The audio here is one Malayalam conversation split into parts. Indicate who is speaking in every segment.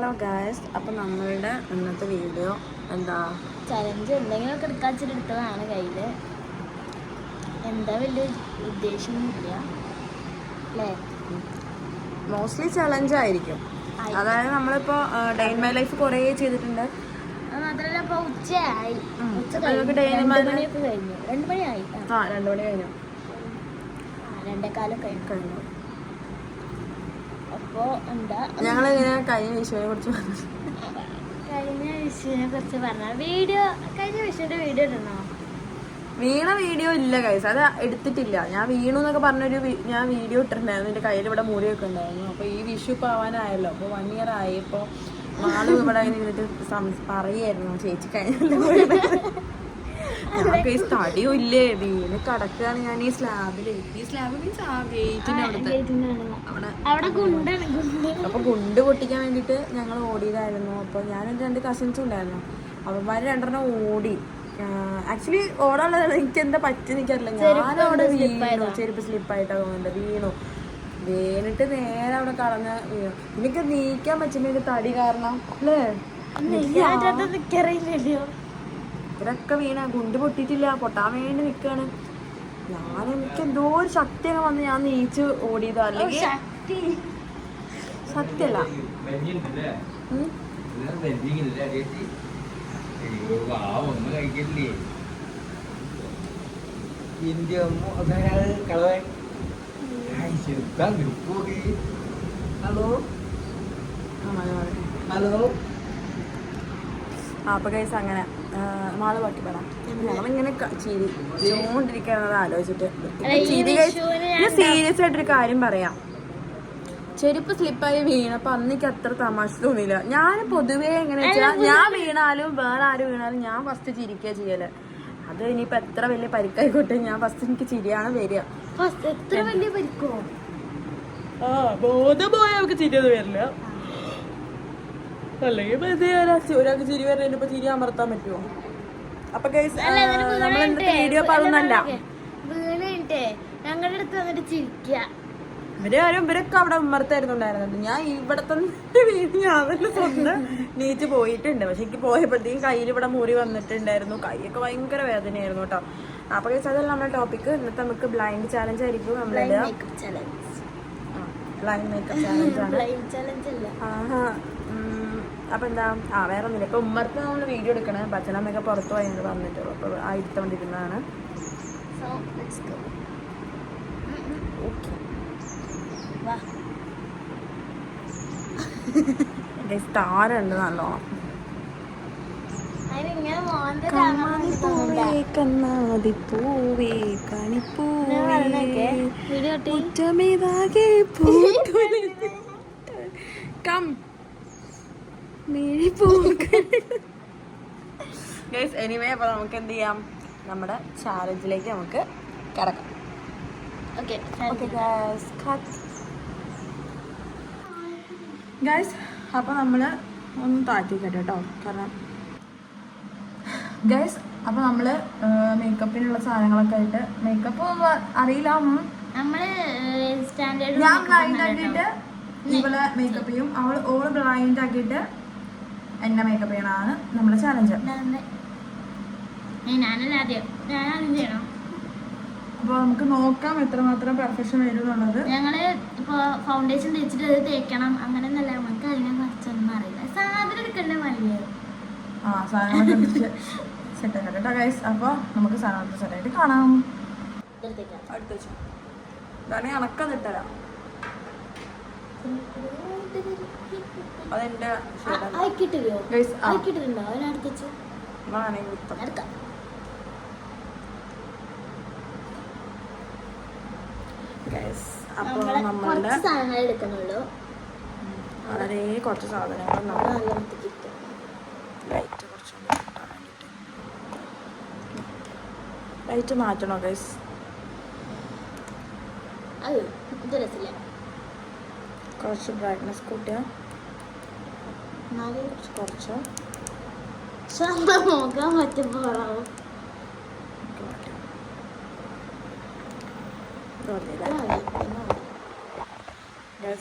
Speaker 1: ഹലോ ഗായ്സ്, അപ്പം നമ്മളുടെ ഇന്നത്തെ വീഡിയോ എന്താ
Speaker 2: ചലഞ്ച് എന്തെങ്കിലുമൊക്കെ എടുക്കാച്ചിട്ടെടുത്തതാണ് കയ്യിൽ. എന്താ വലിയ ഉദ്ദേശമൊന്നുമില്ല അല്ലേ?
Speaker 1: മോസ്റ്റ്ലി ചലഞ്ച് ആയിരിക്കും. അതായത് നമ്മളിപ്പോൾ ഡേ ഇൻ മൈ ലൈഫ് കുറേ ചെയ്തിട്ടുണ്ട്.
Speaker 2: അത് മാത്രമല്ല ഇപ്പോൾ ഉച്ചയായി.
Speaker 1: കഴിഞ്ഞു.
Speaker 2: 2 മണിയൊക്കെ കഴിഞ്ഞു. 2 മണിയായി.
Speaker 1: 2 മണി കഴിഞ്ഞു.
Speaker 2: 2:15 കഴിഞ്ഞു. അപ്പോൾ എന്താ
Speaker 1: ഞങ്ങളിങ്ങനെ കഴിഞ്ഞ വിഷുവിനെ കുറിച്ച് പറഞ്ഞു.
Speaker 2: കഴിഞ്ഞ വിഷുവിൻ്റെ വീഡിയോ ഇടണോ?
Speaker 1: വീണ വീഡിയോ ഇല്ല ഗൈസ്, അത് എടുത്തിട്ടില്ല. ഞാൻ വീണു എന്നൊക്കെ പറഞ്ഞൊരു ഞാൻ വീഡിയോ ഇട്ടിട്ടുണ്ടായിരുന്നു. എൻ്റെ കയ്യിൽ ഇവിടെ മുറിയൊക്കെ ഉണ്ടായിരുന്നു. അപ്പോൾ ഈ വിഷു ഇപ്പോൾ ആവാനായല്ലോ. അപ്പോൾ 1 year ആയി. ഇപ്പോൾ നാളെ ഇവിടെ അങ്ങനെ ഇരുന്നിട്ട് പറയായിരുന്നു ചേച്ചി കഴിഞ്ഞ ഗൈസ് തടിയോ ഇല്ലേ വീണ് കിടക്കുകയാണ് ഞാൻ ഈ സ്ലാബിൽ. ഈ സ്ലാബ് മീൻസ് ആ ഗേറ്റിൻ്റെ അവിടെ അപ്പോൾ ഗുണ്ട് പൊട്ടിക്കാൻ വേണ്ടിയിട്ട് ഞങ്ങൾ ഓടിയതായിരുന്നു. അപ്പോൾ ഞാനും 2 കസിൻസും ഉണ്ടായിരുന്നു. അവന്മാർ 2 ഓടി. ആക്ച്വലി ഓടാനുള്ളതാണ്. എനിക്ക് എന്താ പറ്റിയെന്ന് എനിക്കറിയില്ല. ഞാനവിടെ വീണു. ചെരുപ്പ് സ്ലിപ്പായിട്ടാണ് തോന്നുന്നുണ്ട്. വീണിട്ട് നേരെ അവിടെ കളഞ്ഞ് വീണു. എനിക്ക് നീക്കാൻ പറ്റുന്ന തടി കാരണം അല്ലേ? ഇവരൊക്കെ വീണ ഗുണ്ട് പൊട്ടിയിട്ടില്ല, പൊട്ടാൻ വേണ്ടി നിൽക്കുകയാണ്. എനിക്ക് എന്തോ ഒരു ശക്തിയൊക്കെ വന്ന് ഞാൻ നീച്ച് ഓടിയതോ. അല്ലെങ്കിൽ സത്യല്ല ഹലോ. അപ്പൊ കേസ് അങ്ങനെ മാള് പട്ടി പറ ഞങ്ങളിങ്ങനെ ചിരിച്ചോണ്ടിരിക്കുന്നത് ആലോചിച്ചിട്ട് സീരിയസ് ആയിട്ടൊരു കാര്യം പറയാം. ചെരുപ്പ് സ്ലിപ്പായി വീണപ്പോൾ അന്നെനിക്ക് അത്ര തമാശ തോന്നിയില്ല. ഞാൻ പൊതുവേ എങ്ങനെ വെച്ചാൽ ഞാൻ വീണാലും വേറെ ആര് വീണാലും ഞാൻ ഫസ്റ്റ് ചിരിക്കുക ചെയ്യല്. അത് ഇനിയിപ്പോൾ എത്ര വലിയ പരിക്കായിക്കോട്ടെ, ഞാൻ ഫസ്റ്റ് എനിക്ക് ചിരിയാണ് വരിക.
Speaker 2: എത്ര വലിയ പരിക്കോ?
Speaker 1: ബോധമായ നമുക്ക് ചിരിയൊന്നും വരില്ല. അല്ലെങ്കിൽ ഒരാൾക്ക് ചിരി വരുന്നതിന് ഇപ്പൊ ചിരി അമർത്താൻ പറ്റുമോ? അപ്പൊ നമ്മൾ വീഡിയോ പറഞ്ഞല്ല
Speaker 2: വീണിട്ടേ ഞങ്ങളുടെ അടുത്ത് വന്നിട്ട് ചിരിക്കുക.
Speaker 1: ഇവരൊക്കെ അവിടെ ഉമ്മർത്തായിരുന്നുണ്ടായിരുന്നത്. ഞാൻ ഇവിടെ തന്നെ വീട് ഞാൻ തന്നെ സ്വന്തം നീച്ച് പോയിട്ടുണ്ട്. പക്ഷെ എനിക്ക് പോയപ്പോഴത്തേക്കും കയ്യിൽ ഇവിടെ മുറി വന്നിട്ടുണ്ടായിരുന്നു. കൈയൊക്കെ ഭയങ്കര വേദനയായിരുന്നു കേട്ടോ. അപ്പൊ അതല്ല നമ്മുടെ ടോപ്പിക്ക്. ഇന്നത്തെ നമുക്ക് ബ്ലൈൻഡ് ചാലഞ്ച് ആയിരിക്കും. ബ്ലൈൻഡ് മേക്കപ്പ് ചാലഞ്ച് ആണ്. അപ്പൊ എന്താ വേറെ ഒന്നുമില്ല. ഇപ്പൊ ഉമ്മർക്ക് നമ്മൾ വീഡിയോ എടുക്കണേ. പച്ചനമ്മയൊക്കെ പുറത്തു പോയി പറഞ്ഞിട്ടുള്ളൂ. അപ്പൊ ആയിരത്തോണ്ടിരുന്നതാണ്. സ്റ്റാറുണ്ട് നല്ലോണം. എനിവേ അപ്പൊ നമുക്ക് എന്ത് ചെയ്യാം, നമ്മുടെ ചാലഞ്ചിലേക്ക് നമുക്ക് കിടക്കാം. ഗൈസ് അപ്പോൾ നമ്മൾ ഒന്ന് താഴ്ത്തിക്കട്ടെ കേട്ടോ. കാരണം ഗൈസ് അപ്പോൾ നമ്മൾ മേക്കപ്പിനുള്ള സാധനങ്ങളൊക്കെ ആയിട്ട് മേക്കപ്പ് അറിയില്ല. ഞാൻ ബ്ലൈൻഡ് ആക്കിയിട്ട് ഇവളെ മേക്കപ്പ് ചെയ്യും. ഓള് ബ്ലൈൻഡ് ആക്കിയിട്ട് എന്നെ മേക്കപ്പ് ചെയ്യണതാണ് നമ്മുടെ ചാലഞ്ച്. അപ്പോൾ നമുക്ക് നോക്കാം എത്രമാത്രം പെർഫെക്ഷൻ വരും എന്നുള്ളത്.
Speaker 2: ഞങ്ങള് ഇപ്പോൾ ഫൗണ്ടേഷൻ തേച്ചിട്ട് അത് തേക്കണം അങ്ങനെയൊന്നല്ല. നമുക്ക് അതിനെ കുറിച്ചൊന്നും അറിയില്ല. സാധനം എടുക്കണ്ടേ മതിയേ.
Speaker 1: സാധനങ്ങളൊക്കെ സെറ്റ് ആക്കട്ടെ കേട്ടോ ഗൈസ്. അപ്പോൾ നമുക്ക് സാധനങ്ങളൊക്കെ സെറ്റായിട്ട് കാണാം. അടുത്ത വെച്ചു ഇതാണ് കണക്കത് ഇട്ടരാം. അതെന്റെ അപ്പോൾ നമ്മളുടെ വളരെ കുറച്ച് സാധനങ്ങൾ ലൈറ്റ് മാറ്റണോ ഗൈസ്? കുറച്ച് ബ്രൈറ്റ്നസ് കൂട്ടിയാ കുറച്ച്
Speaker 2: നോക്കാൻ പറ്റുമ്പോഴാവും.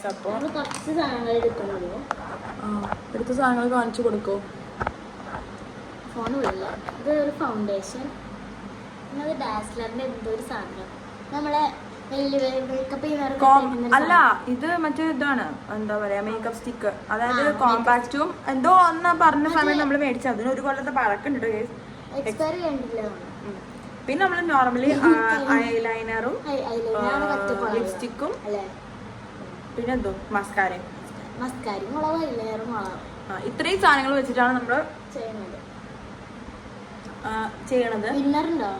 Speaker 1: അപ്പോൾ
Speaker 2: കുറച്ച് സാധനങ്ങൾ എടുക്കണല്ലോ.
Speaker 1: എടുത്ത സാധനങ്ങൾ കാണിച്ചു കൊടുക്കോ?
Speaker 2: ഫോൺ വിളില്ല. ഇത് ഒരു ഫൗണ്ടേഷൻ, പിന്നെ അത് ഡാസ്ലറിന്റെ എന്തോ ഒരു സാധനം, നമ്മളെ മേക്കപ്പ്
Speaker 1: അല്ല, ഇത് മറ്റേ ഇതാണ്, എന്താ പറയാ, മേക്കപ്പ് സ്റ്റിക്ക്. അതായത് കോമ്പാക്റ്റും എന്തോ ഒന്ന് പറഞ്ഞ സമയം നമ്മൾ മേടിച്ചത്. അതിന് 1 കൊല്ലത്തെ പഴക്കുണ്ട്.
Speaker 2: എക്സ്പയറി കണ്ടില്ല.
Speaker 1: പിന്നെ നമ്മൾ നോർമലി ഐലൈനറും ലിപ്സ്റ്റിക്കും പിന്നെ എന്തോ മസ്കാരയും ഇത്രയും സാധനങ്ങൾ വെച്ചിട്ടാണ് നമ്മള് ചെയ്യണത്.
Speaker 2: വിന്നറുണ്ടോ?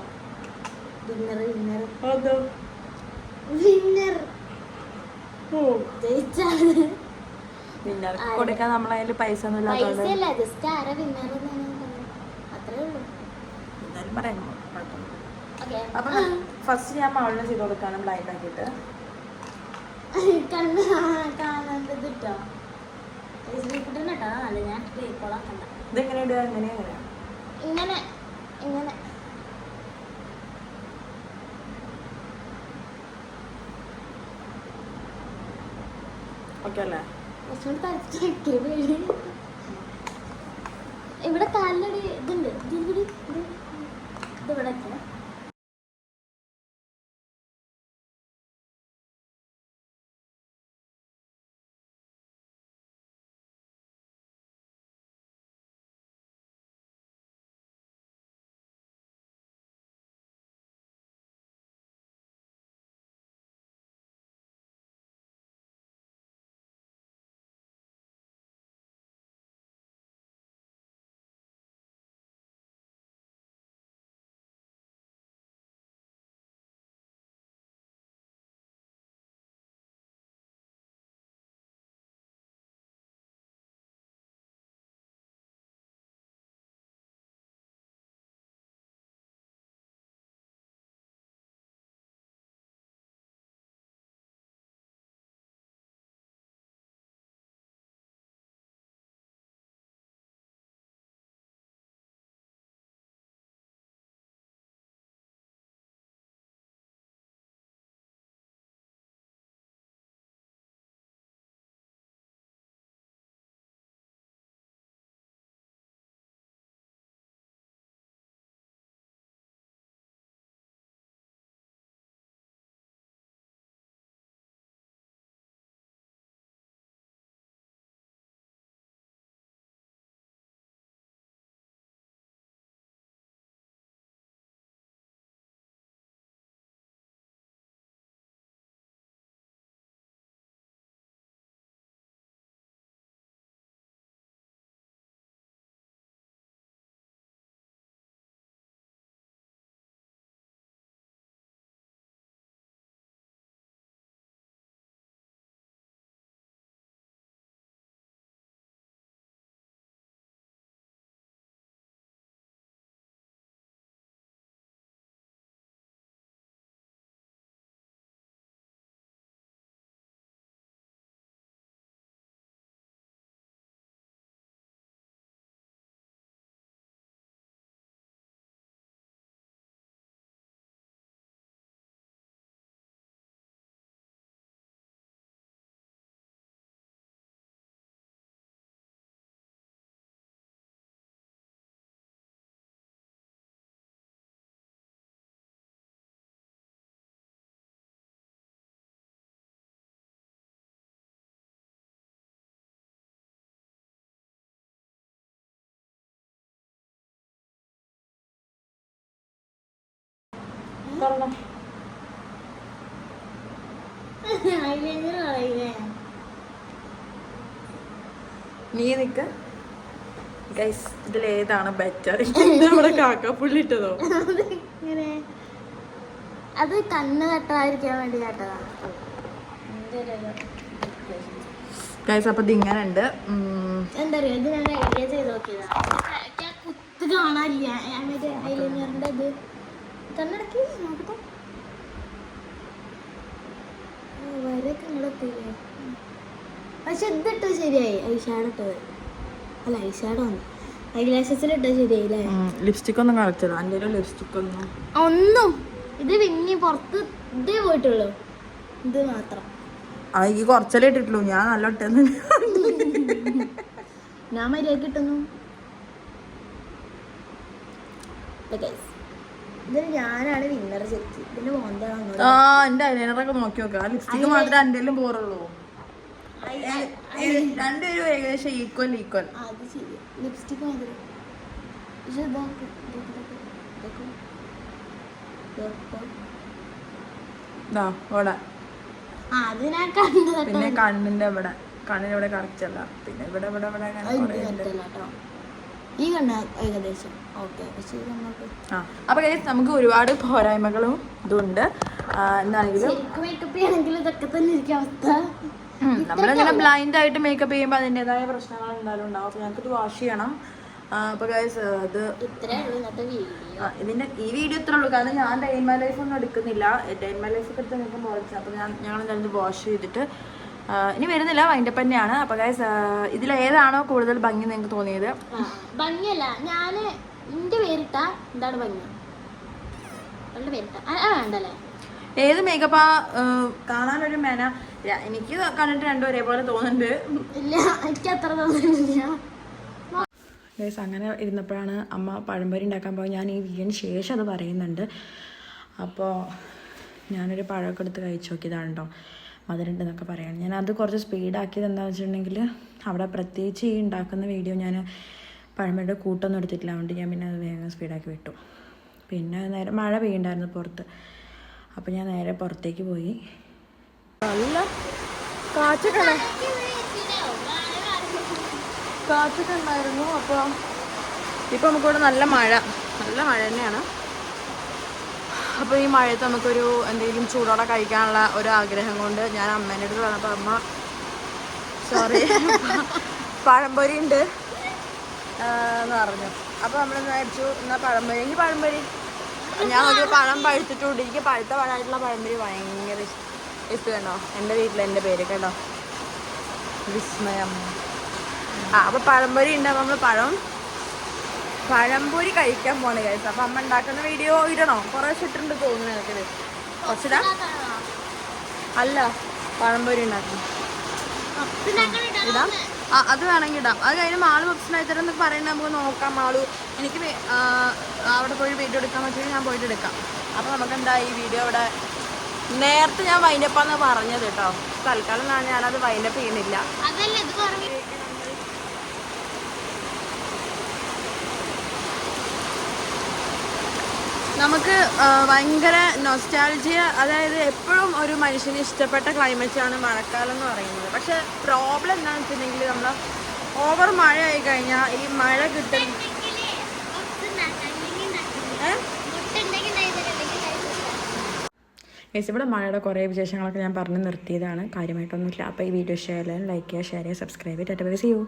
Speaker 1: വിന്നർ കൊടുക്കാൻ നമ്മളെ കയ്യിൽ പൈസ ഒന്നും ഇല്ലാത്തതുകൊണ്ട് എന്തായാലും പറയാൻ അപ്പൊ ഫസ്റ്റ് ഞാൻ മകളിനെ ചെയ്ത് കൊടുക്കാനും ബ്ലൈൻഡ് ആക്കിയിട്ട് ഇതെങ്ങനെയുണ്ട്?
Speaker 2: ഇങ്ങനെ ഇങ്ങനെ
Speaker 1: ഓക്കെ അല്ലേ?
Speaker 2: ഇവിടെ കാലിലൊരു ഇതുണ്ട്, ഇതിവിടെ ഇതിവിടെ
Speaker 1: നീ നിക്ക ഗൈസ്, ഇതിലേതാണ് ബെറ്റർ? നമ്മുടെ കാക്കപ്പുള്ളി ഇട്ടതോ?
Speaker 2: അത് കണ്ണ് കെട്ടാതിരിക്കാൻ വേണ്ടി കേട്ടതാണ്
Speaker 1: ഗൈസ്. അപ്പൊ ഇത് ഇങ്ങനെ ഉണ്ട്.
Speaker 2: എന്താ പറയാ, ഇത് ഞാൻ ഐഡിയ ചെയ്ത് നോക്കിയതാണ്. കുത്ത് കാണാനില്ല ഐലൈനറിന്റെ ഇത്. കണ്ണടക്കി നോക്കട്ടെ, വരൊക്കെ ഇങ്ങോട്ടെത്തില്ലേ? പക്ഷെ ഇതിട്ട് ശരിയായി. ഐഷാഡോ ഇട്ടത് അല്ല, ഐഷാഡോ ആണ്. ഐഗ്ലാഷസിലിട്ട് ശരിയായില്ലേ?
Speaker 1: ലിപ്സ്റ്റിക് ഒന്നും കളിച്ചല്ലോ എൻ്റെ ലിപ്സ്റ്റിക്
Speaker 2: ഒന്നും. ഇത് പിന്നെ പുറത്ത് ഇതേ പോയിട്ടുള്ളൂ, ഇത് മാത്രം.
Speaker 1: ഈ കുറച്ചല്ലേ ഇട്ടിട്ടുള്ളൂ, ഞാൻ നല്ല ഇട്ടെന്ന്.
Speaker 2: ഞാൻ മര്യാദ കിട്ടുന്നു. ഇതിന് ഞാനാണ് വിന്നർ ശരിക്കും. ഇതിന് മോന്താണ്
Speaker 1: ആ എന്റെ ഐലൈനറൊക്കെ നോക്കി നോക്കാം. ലിപ്സ്റ്റിക്ക് മാത്രമേ എന്തെങ്കിലും പോറുള്ളൂ. രണ്ടുപേരും ഏകദേശം ഈക്വൽ.
Speaker 2: അത് ശരി. ലിപ്സ്റ്റിക് മാതിരി. പക്ഷെ ഇതാക്ക് അത് ഞാൻ കണ്ടത്.
Speaker 1: പിന്നെ കണ്ണിന്റെ ഇവിടെ കറക്റ്റ് അല്ല. പിന്നെ ഇവിടെ
Speaker 2: ഈ കണ്ണ ഏകദേശം ഓക്കെ. പക്ഷേ
Speaker 1: അപ്പൊ നമുക്ക് ഒരുപാട് പോരായ്മകളും ഇതുണ്ട്. എന്താണെങ്കിലും
Speaker 2: മേക്കപ്പ് ചെയ്യണമെങ്കിൽ ഇതൊക്കെ തന്നെ ഇരിക്കും അവസ്ഥ.
Speaker 1: നമ്മളിങ്ങനെ ബ്ലൈൻഡ് ആയിട്ട് മേക്കപ്പ് ചെയ്യുമ്പോൾ അതിൻ്റെതായ പ്രശ്നങ്ങൾ എന്തായാലും ഉണ്ടാവും. അപ്പൊ ഞങ്ങൾക്ക് ഇത് വാഷ് ചെയ്യണം. അപ്പൊ ഗൈസ് ഇത് ഇതിന്റെ ഈ വീഡിയോ ഇത്രേ ഉള്ളൂ. കാരണം ഞാൻ ഡേ ഇൻ മൈ ലൈഫ് ഒന്നും എടുക്കുന്നില്ല. ഡേ ഇൻ മൈ ലൈഫ് ഒക്കെ എടുത്ത് നിങ്ങൾക്ക് മോളിച്ച്. അപ്പൊ ഞങ്ങൾ എന്തായാലും വാഷ് ചെയ്തിട്ട് ഇനി വരുന്നില്ല, വൈൻഡപ്പ് തന്നെയാണ്. അപ്പൊ ഗൈസ് ഇതിൽ ഏതാണോ കൂടുതൽ ഭംഗി നിങ്ങൾക്ക് തോന്നിയത്?
Speaker 2: ഭംഗിയല്ല, ഞാന് എന്റെ പേരിട്ട എന്താണ് ഭംഗി പേരിട്ട വേണ്ടല്ലേ?
Speaker 1: ഏത് മേക്കപ്പാ കാണാനൊരു മേന? എനിക്ക് കണ്ടിട്ട് രണ്ടും ഒരേപോലെ തോന്നുന്നുണ്ട്.
Speaker 2: ഇല്ല, എനിക്ക് അത്ര തോന്നുന്നില്ല.
Speaker 1: ഗൈസ് അങ്ങനെ ഇരുന്നപ്പോഴാണ് അമ്മ പഴംപൊരി ഉണ്ടാക്കാൻ പോയി. ഞാൻ ഈ വീടിന് ശേഷം അത് പറയുന്നുണ്ട്. അപ്പോൾ ഞാനൊരു പഴമൊക്കെ എടുത്ത് കഴിച്ച് നോക്കിയതാണ് കേട്ടോ. മധുരമുണ്ടെന്നൊക്കെ പറയണം. ഞാൻ അത് കുറച്ച് സ്പീഡാക്കിയത് എന്താണെന്ന് വെച്ചിട്ടുണ്ടെങ്കിൽ അവിടെ പ്രത്യേകിച്ച് ഈ ഉണ്ടാക്കുന്ന വീഡിയോ ഞാൻ പഴംപൊരിയുടെ കൂട്ടൊന്നും എടുത്തിട്ടില്ല. അതുകൊണ്ട് ഞാൻ പിന്നെ അത് വേഗം സ്പീഡാക്കി വിട്ടു. പിന്നെ നേരെ മഴ പെയ്യുണ്ടായിരുന്നു പുറത്ത്. അപ്പോൾ ഞാൻ നേരെ പുറത്തേക്ക് പോയി. നല്ല കാറ്റൊക്കെ ഉണ്ടായിരുന്നു. അപ്പോൾ ഇപ്പം നമുക്കിവിടെ നല്ല മഴ തന്നെയാണ്. അപ്പോൾ ഈ മഴയത്ത് നമുക്കൊരു എന്തെങ്കിലും ചൂടോടെ കഴിക്കാനുള്ള ഒരു ആഗ്രഹം കൊണ്ട് ഞാൻ അമ്മേൻ്റെ അടുത്ത് പറഞ്ഞപ്പോൾ അമ്മ പഴംപൊരി ഉണ്ട് എന്ന് പറഞ്ഞു. അപ്പോൾ നമ്മൾ വിചാരിച്ചു എന്നാൽ പഴംപൊരി ഞാൻ ഒരു പഴം പഴുത്തിട്ടുണ്ട്. എനിക്ക് പഴുത്ത പഴമായിട്ടുള്ള പഴംപൊരി ഭയങ്കര ഇഷ്ടം കേട്ടോ. എൻ്റെ വീട്ടിൽ എൻ്റെ പേര് കേട്ടോ വിസ്മയം. അപ്പോൾ പഴംപൊരി ഉണ്ട്. അപ്പോൾ നമ്മൾ പഴംപൊരി കഴിക്കാൻ പോണേ കഴിച്ചു. അപ്പം അമ്മ ഉണ്ടാക്കുന്ന വീഡിയോ ഇടണോ? കുറേ ഇട്ടിട്ടുണ്ട് തോന്നുന്നു. എനിക്കത് കുറച്ചിടാ അല്ല പഴംപൊരി ഉണ്ടാക്കണം ഇടാം. അത് വേണമെങ്കിൽ ഇടാം. അത് കഴിഞ്ഞ് മാള് ഓപ്ഷനായി തരം എന്നൊക്കെ പറയുന്നത് നമുക്ക് നോക്കാം. മാളു എനിക്ക് അവിടെ പോയി വീഡിയോ എടുക്കാൻ പറ്റുമെങ്കിൽ ഞാൻ പോയിട്ട് എടുക്കാം. അപ്പോൾ നമുക്ക് എന്താ ഈ വീഡിയോ ഇവിടെ നേരത്തെ ഞാൻ വൈൻഡപ്പാന്ന് പറഞ്ഞത് കേട്ടോ. തൽക്കാലം ഞാനത് വൈൻഡപ്പ് ചെയ്യുന്നില്ല. നമുക്ക് ഭയങ്കര നൊസ്റ്റാൾജിയ, അതായത് എപ്പോഴും ഒരു മനുഷ്യന് ഇഷ്ടപ്പെട്ട ക്ലൈമറ്റാണ് മഴക്കാലം എന്ന് പറയുന്നത്. പക്ഷെ പ്രോബ്ലം എന്താണെന്ന് വെച്ചിട്ടുണ്ടെങ്കിൽ നമ്മൾ ഓവർ മഴ ആയി കഴിഞ്ഞാൽ ഈ മഴ കിട്ടും. ഇവിടെ മഴയുടെ കുറേ വിശേഷങ്ങളൊക്കെ ഞാൻ പറഞ്ഞ് നിർത്തിയതാണ്. കാര്യമായിട്ടൊന്നുമില്ല. അപ്പോൾ ഈ വീഡിയോ ഷെയർ ചെയ്യാൻ, ലൈക്ക് ചെയ്യുക, ഷെയർ ചെയ്യുക, സബ്സ്ക്രൈബ് ചെയ്യുക. Tata bye, see U.